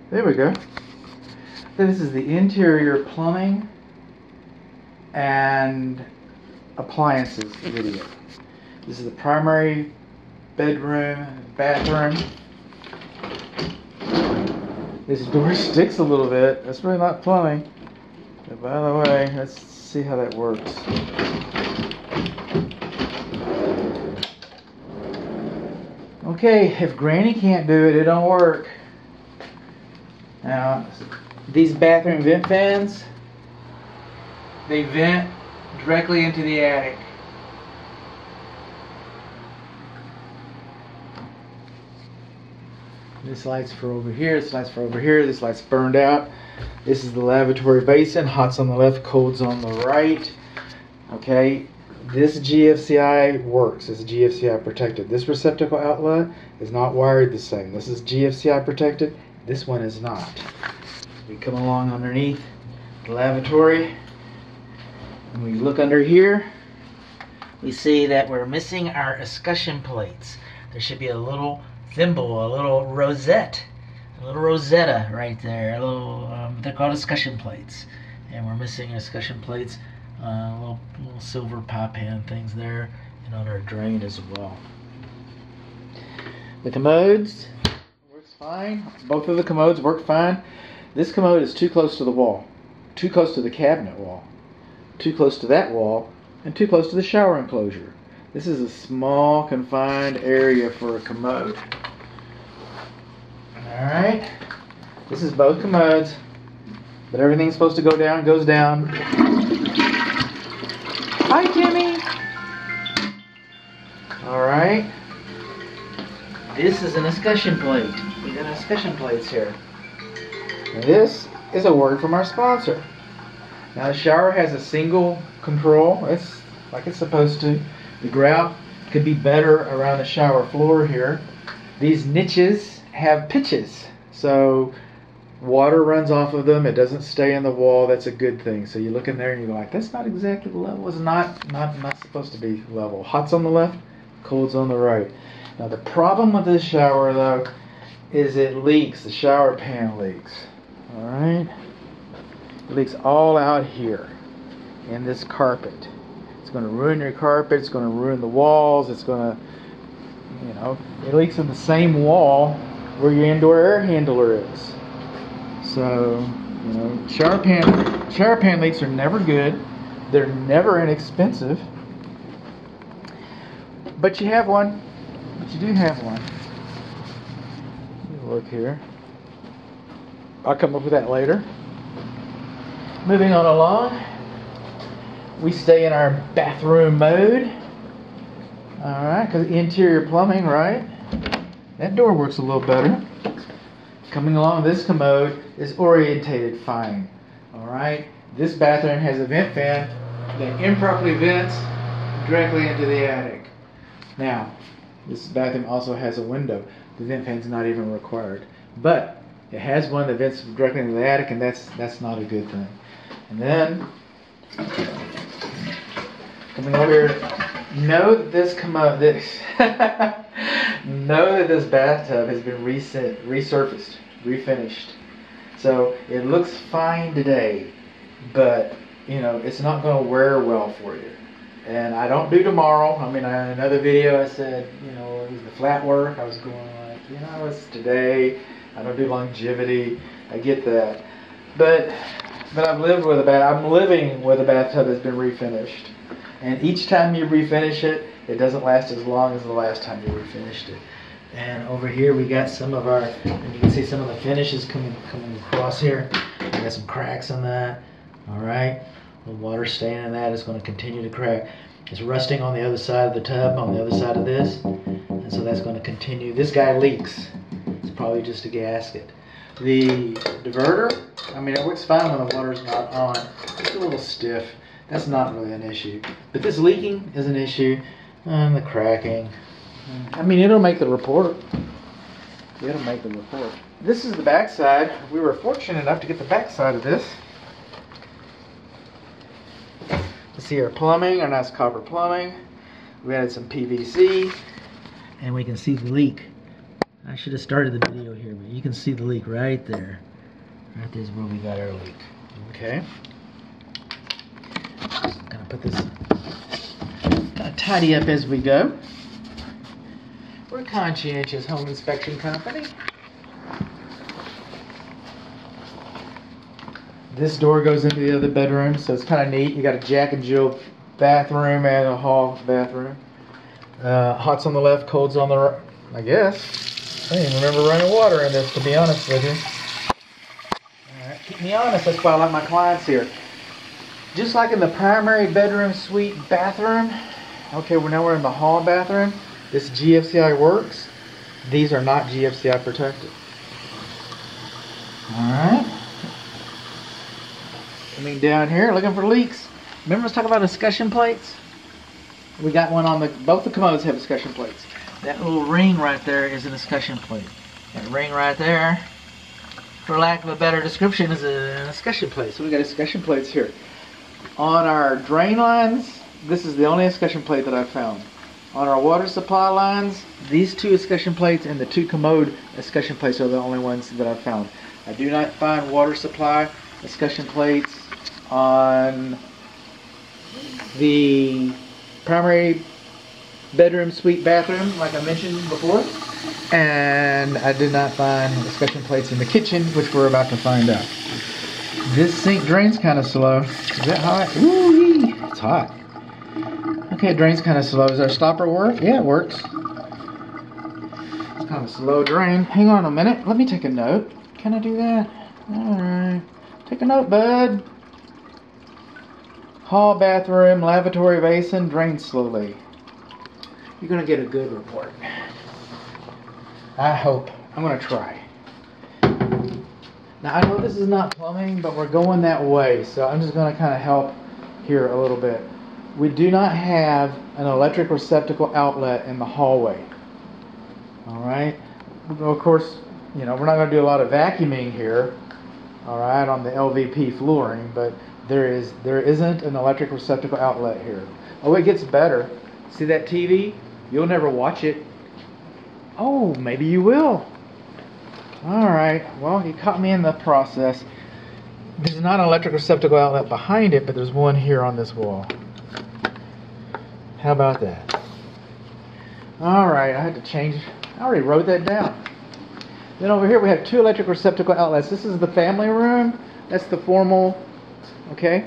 There we go. This is the interior plumbing and appliances video. This is the primary bedroom, bathroom. This door sticks a little bit. That's really not plumbing. But by the way, let's see how that works. Okay, if Granny can't do it, it don't work. Now, these bathroom vent fans, they vent directly into the attic. This light's for over here, this light's for over here, this light's burned out. This is the lavatory basin, hot's on the left, cold's on the right. Okay, this GFCI works, it's GFCI protected. This receptacle outlet is not wired the same. This is GFCI protected, this one is not. We come along underneath the lavatory, and we look under here, we see that we're missing our escutcheon plates. There should be a little thimble, a little rosette, a little rosetta right there. A little, they're called escutcheon plates, and we're missing escutcheon plates. Little silver pie pan things there, and on our drain as well. The commodes works fine. Both of the commodes work fine. This commode is too close to the wall, too close to the cabinet wall, too close to that wall, and too close to the shower enclosure. This is a small confined area for a commode. Alright, this is both commodes, but everything's supposed to go down, goes down. Hi, Timmy! Alright, this is an escutcheon plate. We got escutcheon plates here. And this is a word from our sponsor. Now the shower has a single control, it's like it's supposed to. The grout could be better around the shower floor here. These niches have pitches, so water runs off of them. It doesn't stay in the wall. That's a good thing. So you look in there and you're like, that's not exactly the level. It's not supposed to be level. Hot's on the left, cold's on the right. Now the problem with this shower though is it leaks. The shower pan leaks. All right, it leaks all out here in this carpet. It's going to ruin your carpet. It's going to ruin the walls. It's going to, you know, it leaks in the same wall where your indoor air handler is. So, you know, shower pan leaks are never good. They're never inexpensive. But you have one. But you do have one. Look here. I'll come up with that later. Moving on along. We stay in our bathroom mode. Alright, because interior plumbing, right? That door works a little better. Coming along, this commode is orientated fine. Alright, this bathroom has a vent fan that improperly vents directly into the attic. Now, this bathroom also has a window. The vent fan's not even required. But it has one that vents directly into the attic, and that's not a good thing. And then, coming over here, know that this bathtub has been resurfaced, refinished. So it looks fine today, but you know it's not going to wear well for you. And I don't do tomorrow. I mean, in another video I said, you know, it was the flat work. I was going like, you know, it's today. I don't do longevity. I get that, but I'm living with a bathtub that's been refinished. And each time you refinish it, it doesn't last as long as the last time you refinished it. And over here we got some of our, and you can see some of the finishes coming across here. We got some cracks on that. All right, the water staying in that is going to continue to crack. It's rusting on the other side of the tub, on the other side of this, and so that's going to continue. This guy leaks. It's probably just a gasket. The diverter, I mean, it works fine when the water's not on. It's a little stiff. That's not really an issue. But this leaking is an issue. And the cracking. I mean, it'll make the report. It'll make the report. This is the back side. We were fortunate enough to get the back side of this. You see our plumbing, our nice copper plumbing. We added some PVC. And we can see the leak. I should have started the video here, but you can see the leak right there. Right there's where we got our leak. Okay. I'm gonna put this kind of tidy up as we go. We're a conscientious home inspection company. This door goes into the other bedroom, so it's kind of neat. You got a Jack and Jill bathroom and a hall bathroom. Hot's on the left, cold's on the right, I guess. I didn't even remember running water in this, to be honest with you. Alright, keep me honest, that's why I like my clients here. Just like in the primary bedroom, suite, bathroom. Okay, now we're in the hall bathroom. This GFCI works. These are not GFCI protected. Alright. Coming down here, looking for leaks. Remember I was talking about escutcheon plates? We got one on both the commodes have escutcheon plates. That little ring right there is an escutcheon plate. That ring right there, for lack of a better description, is an escutcheon plate. So we got escutcheon plates here. On our drain lines, this is the only escutcheon plate that I've found. On our water supply lines, these two escutcheon plates and the two commode escutcheon plates are the only ones that I've found. I do not find water supply escutcheon plates on the primary bedroom, suite, bathroom, like I mentioned before. And I did not find escutcheon plates in the kitchen, which we're about to find out. This sink drains kind of slow. Is that hot? Ooh, it's hot. Okay, it drains kind of slow. Does our stopper work? Yeah, it works. It's kind of slow drain. Hang on a minute. Let me take a note. Can I do that? Alright. Take a note, bud. Hall bathroom, lavatory basin, drains slowly. You're going to get a good report. I hope. I'm going to try. Now, I know this is not plumbing, but we're going that way, so I'm just going to kind of help here a little bit. We do not have an electric receptacle outlet in the hallway. Alright? Of course, we're not going to do a lot of vacuuming here, alright, on the LVP flooring, but there isn't an electric receptacle outlet here. Oh, it gets better. See that TV? You'll never watch it. Oh, maybe you will. Alright, well, you caught me in the process. There's not an electric receptacle outlet behind it, but there's one here on this wall. How about that? Alright, I had to change. I already wrote that down. Then over here we have two electric receptacle outlets. This is the family room. That's the formal, okay?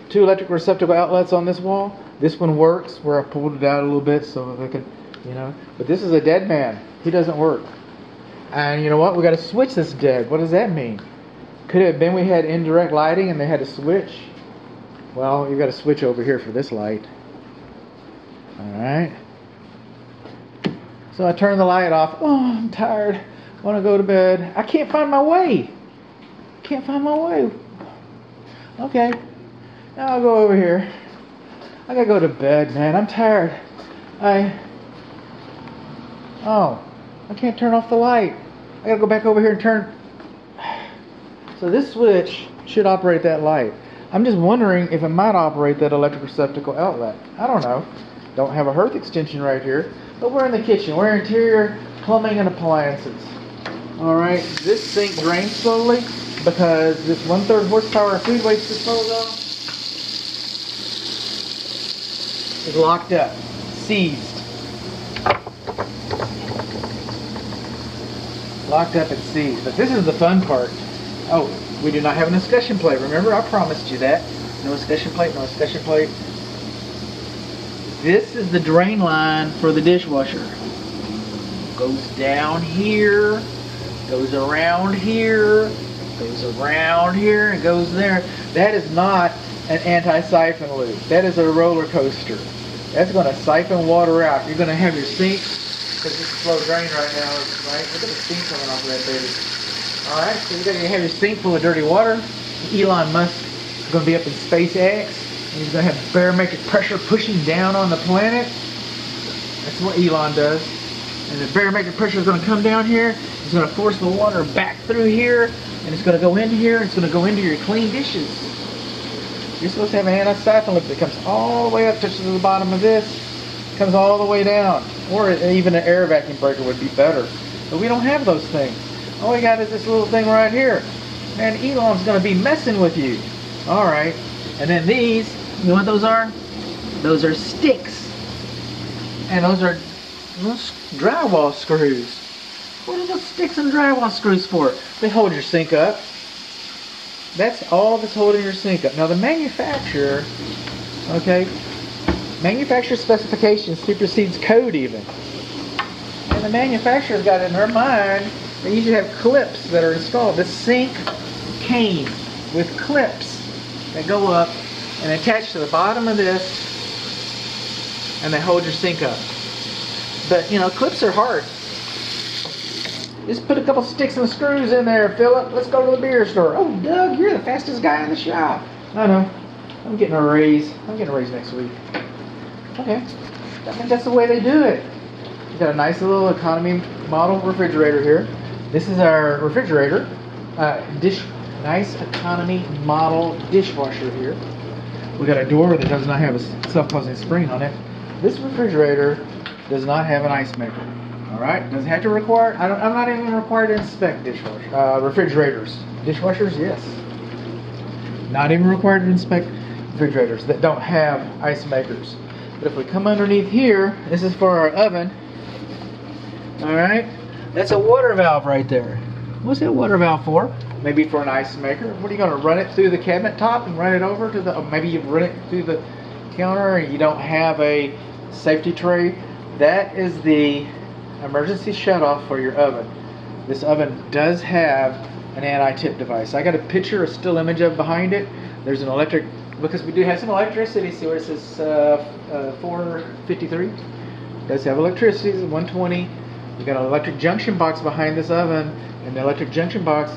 Two electric receptacle outlets on this wall. This one works where I pulled it out a little bit so they could, But this is a dead man. He doesn't work. And you know what? We got to switch this dead. What does that mean? Could it have been we had indirect lighting and they had to switch? Well, you got to switch over here for this light. Alright. So I turn the light off. Oh, I'm tired. I want to go to bed. I can't find my way. Can't find my way. Okay. Now I'll go over here. I gotta go to bed, man. I'm tired. I can't turn off the light. I gotta go back over here and turn. So this switch should operate that light. I'm just wondering if it might operate that electric receptacle outlet. I don't know. Don't have a hearth extension right here. But we're in the kitchen. We're interior plumbing and appliances. Alright, this sink drains slowly because this 1/3 horsepower food waste disposal is locked up, seized. Locked up and seized. But this is the fun part. Oh, we do not have an escutcheon plate. Remember, I promised you that. No escutcheon plate, no escutcheon plate. This is the drain line for the dishwasher. Goes down here, goes around here, goes around here, and goes there. That is not an anti-siphon loop. That is a roller coaster. That's going to siphon water out. You're going to have your sink, because this is slow drain right now, right? Look at the steam coming off of that baby. Alright, so you're going to have your sink full of dirty water. Elon Musk is going to be up in SpaceX. And he's going to have barometric pressure pushing down on the planet. That's what Elon does. And the barometric pressure is going to come down here. It's going to force the water back through here. And it's going to go into here. It's going to go into your clean dishes. You're supposed to have an anti-siphon loop that comes all the way up, touches the bottom of this, comes all the way down. Or even an air vacuum breaker would be better. But we don't have those things. All we got is this little thing right here. Man, Elon's going to be messing with you. All right. And then these, you know what those are? Those are sticks. And those are drywall screws. What are those sticks and drywall screws for? They hold your sink up. That's all that's holding your sink up. Now the manufacturer, okay, manufacturer specifications supersedes code even. And the manufacturer's got in their mind, they usually have clips that are installed. The sink came with clips that go up and attach to the bottom of this, and they hold your sink up. But you know, clips are hard. Just put a couple sticks and screws in there, Philip. Let's go to the beer store. Oh, Doug, you're the fastest guy in the shop. I know. I'm getting a raise. I'm getting a raise next week. Okay. I think that's the way they do it. We've got a nice little economy model refrigerator here. This is our refrigerator. Nice economy model dishwasher here. We got a door that does not have a self-closing spring on it. This refrigerator does not have an ice maker. All right, does it have to require? I'm not even required to inspect refrigerators. Dishwashers, yes. Not even required to inspect refrigerators that don't have ice makers. But if we come underneath here, this is for our oven. All right, that's a water valve right there. What's that water valve for? Maybe for an ice maker. What are you going to run it through the cabinet top and run it over to the? Or maybe you run it through the counter and you don't have a safety tray. That is the emergency shutoff for your oven. This oven does have an anti-tip device. I got a picture, a still image of behind it. There's an electric, because we do have some electricity. See where it says 453? It does have electricity, it's 120. We got an electric junction box behind this oven, and the electric junction box,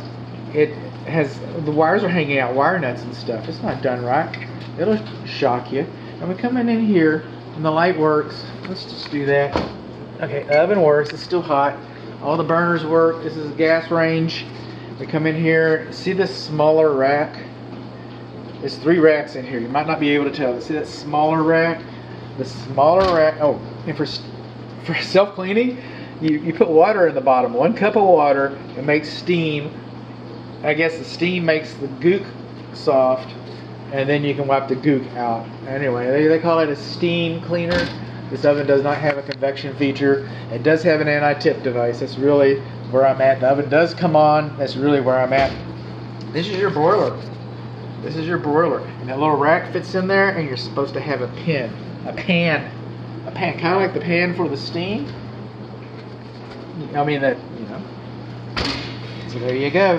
it has, the wires are hanging out, wire nuts and stuff. It's not done right. It'll shock you. And we come in here, and the light works. Let's just do that. Okay, oven works, it's still hot. All the burners work. This is a gas range. We come in here, see this smaller rack? There's 3 racks in here. You might not be able to tell. See that smaller rack? The smaller rack, oh, and for self-cleaning, you put water in the bottom. 1 cup of water, it makes steam. I guess the steam makes the gook soft, and then you can wipe the gook out. Anyway, they call it a steam cleaner. This oven does not have a convection feature. It does have an anti-tip device. That's really where I'm at. The oven does come on. That's really where I'm at. This is your broiler. This is your broiler. And that little rack fits in there, and you're supposed to have a pan, kind of like the pan for the steam. I mean that, you know. So there you go.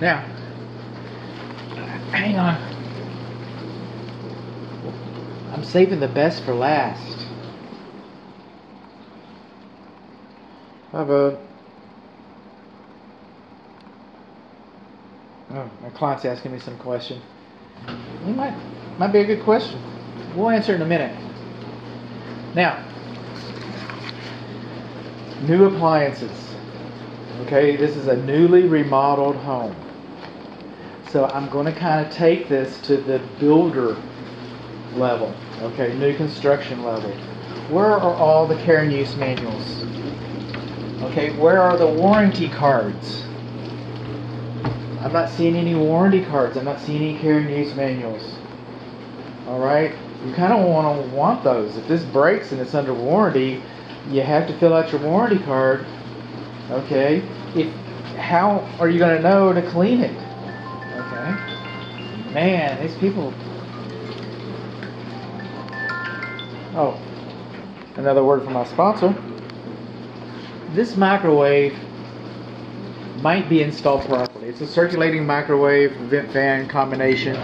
Now, hang on. I'm saving the best for last. How about? Oh, my client's asking me some question. It might be a good question. We'll answer in a minute. Now, new appliances. Okay, this is a newly remodeled home. So I'm going to kind of take this to the builder level. Okay, new construction level. Where are all the care and use manuals? Okay, where are the warranty cards? I'm not seeing any warranty cards. I'm not seeing any care and use manuals. Alright, you kind of want those. If this breaks and it's under warranty, you have to fill out your warranty card. Okay, how are you going to know to clean it? Okay, man, these people. Oh, another word from my sponsor. This microwave might be installed properly. It's a circulating microwave vent fan combination.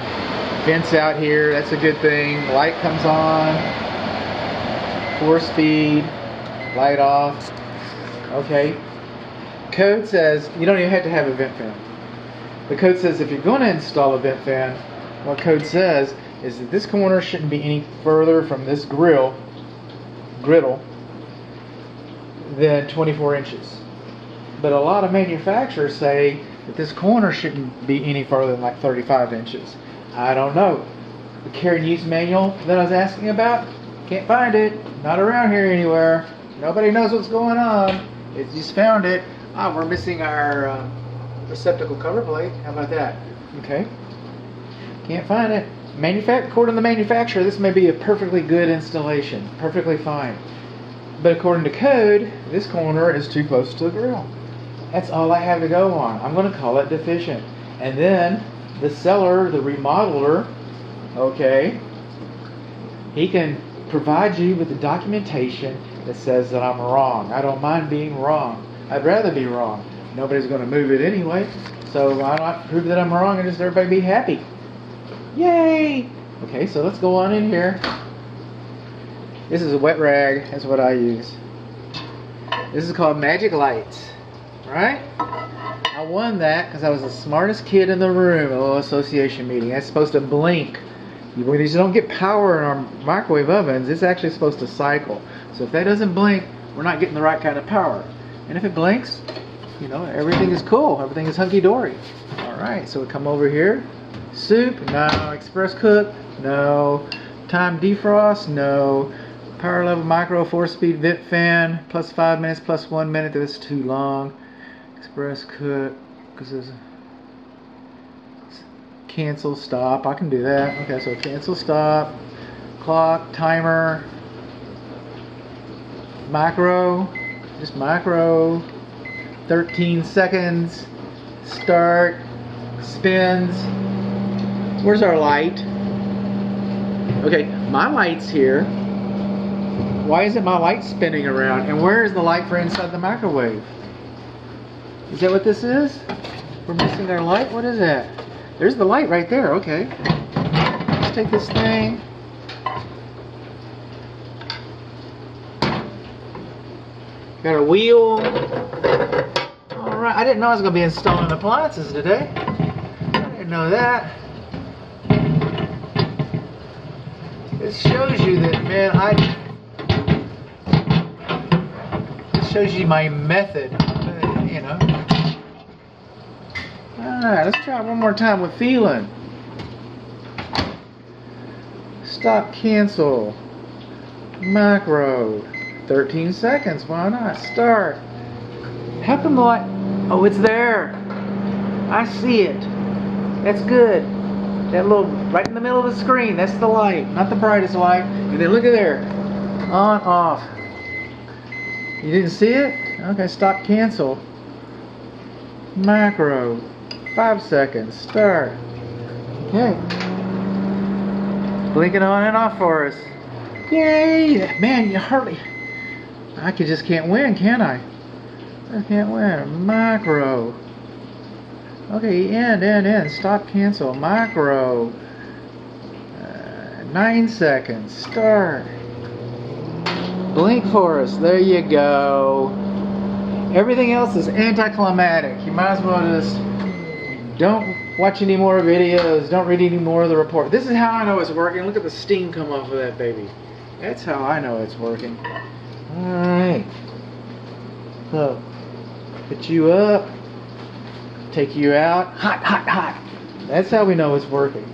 Vents out here, that's a good thing. Light comes on, 4-speed, light off. Okay. Code says you don't even have to have a vent fan. The code says if you're going to install a vent fan, what code says is that this corner shouldn't be any further from this griddle than 24 inches. But a lot of manufacturers say that this corner shouldn't be any further than like 35 inches. I don't know. The care and use manual that I was asking about, can't find it. Not around here anywhere. Nobody knows what's going on. It just found it. Ah, we're missing our receptacle cover plate. How about that? Okay. Can't find it. According to the manufacturer, this may be a perfectly good installation. Perfectly fine. But according to code, this corner is too close to the grill. That's all I have to go on. I'm going to call it deficient. And then the seller, the remodeler, okay, he can provide you with the documentation that says that I'm wrong. I don't mind being wrong. I'd rather be wrong. Nobody's going to move it anyway, so why not prove that I'm wrong and just everybody be happy? Yay! Okay, so let's go on in here. This is a wet rag. That's what I use. This is called Magic Lights, right? I won that because I was the smartest kid in the room at a little association meeting. That's supposed to blink. These don't get power in our microwave ovens. It's actually supposed to cycle. So if that doesn't blink, we're not getting the right kind of power. And if it blinks, you know, everything is cool. Everything is hunky-dory. Alright, so we come over here. Soup? No. Express cook? No. Time defrost? No. Power level micro 4-speed vent fan. Plus 5 minutes, plus 1 minute. That's too long. Express cook. Because there's cancel, stop. I can do that. Okay, so cancel, stop. Clock, timer. Micro. Just micro. 13 seconds. Start. Spins. Where's our light? Okay, my light's here. Why isn't my light spinning around? And where is the light for inside the microwave? Is that what this is? We're missing our light? What is that? There's the light right there. Okay. Let's take this thing. Got a wheel. Alright, I didn't know I was going to be installing appliances today. I didn't know that. It shows you that, man, it shows you my method, you know. Alright, let's try it one more time with feeling. Stop, cancel. Macro. 13 seconds, why not? Start. How come the light? Oh, it's there. I see it. That's good. That little, right in the middle of the screen, that's the light. Not the brightest light. And then look at there. On, off. You didn't see it? Okay, stop, cancel. Macro. 5 seconds. Start. Okay. Blinking on and off for us. Yay! Man, you hardly... I just can't win, can I? I can't win. Macro. Okay, end. Stop, cancel. Macro. 9 seconds. Start. Blink for us. There you go. Everything else is anticlimactic. You might as well just don't watch any more videos. Don't read any more of the report. This is how I know it's working. Look at the steam come off of that baby. That's how I know it's working. Alright. So, put you up. Take you out. Hot, hot, hot. That's how we know it's working.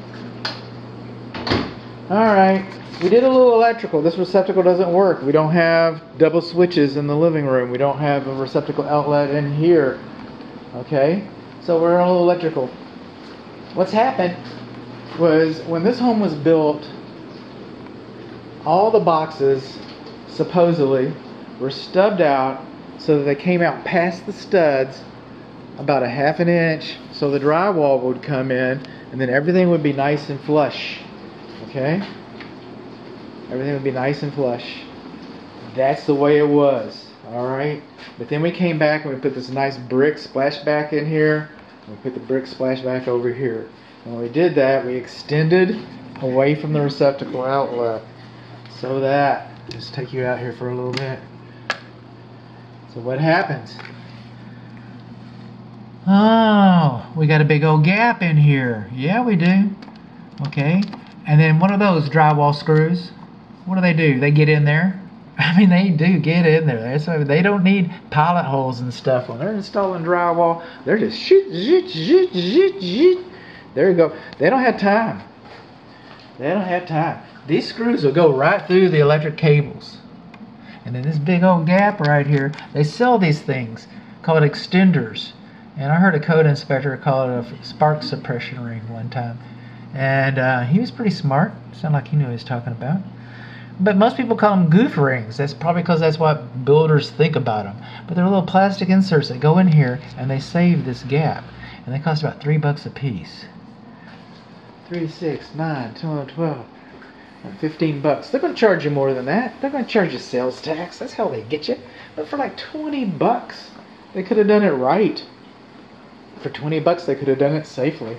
Alright. We did a little electrical. This receptacle doesn't work. We don't have double switches in the living room. We don't have a receptacle outlet in here. Okay? So we're on a little electrical. What's happened was when this home was built, all the boxes supposedly were stubbed out so that they came out past the studs about a ½ an inch, so the drywall would come in and then everything would be nice and flush. Okay? Everything would be nice and flush. That's the way it was. Alright? But then we came back and we put this nice brick splashback in here. We put the brick splashback over here. And when we did that, we extended away from the receptacle outlet. So that, just take you out here for a little bit. So what happens? Oh, we got a big old gap in here. Yeah, we do. Okay. And then what are those drywall screws? What do? They get in there. I mean, they do get in there. So they don't need pilot holes and stuff. When they're installing drywall, they're just shoot. There you go. They don't have time. They don't have time. These screws will go right through the electric cables. And then this big old gap right here. They sell these things called extenders. And I heard a code inspector call it a spark suppression ring one time. And he was pretty smart. Sounded like he knew what he was talking about. But most people call them goof rings. That's probably because that's what builders think about them. But they're little plastic inserts that go in here and they save this gap. And they cost about $3 a piece. 3, 6, 9, 10, 12, $15. They're going to charge you more than that. They're going to charge you sales tax. That's how they get you. But for like $20, they could have done it right. For $20, they could have done it safely.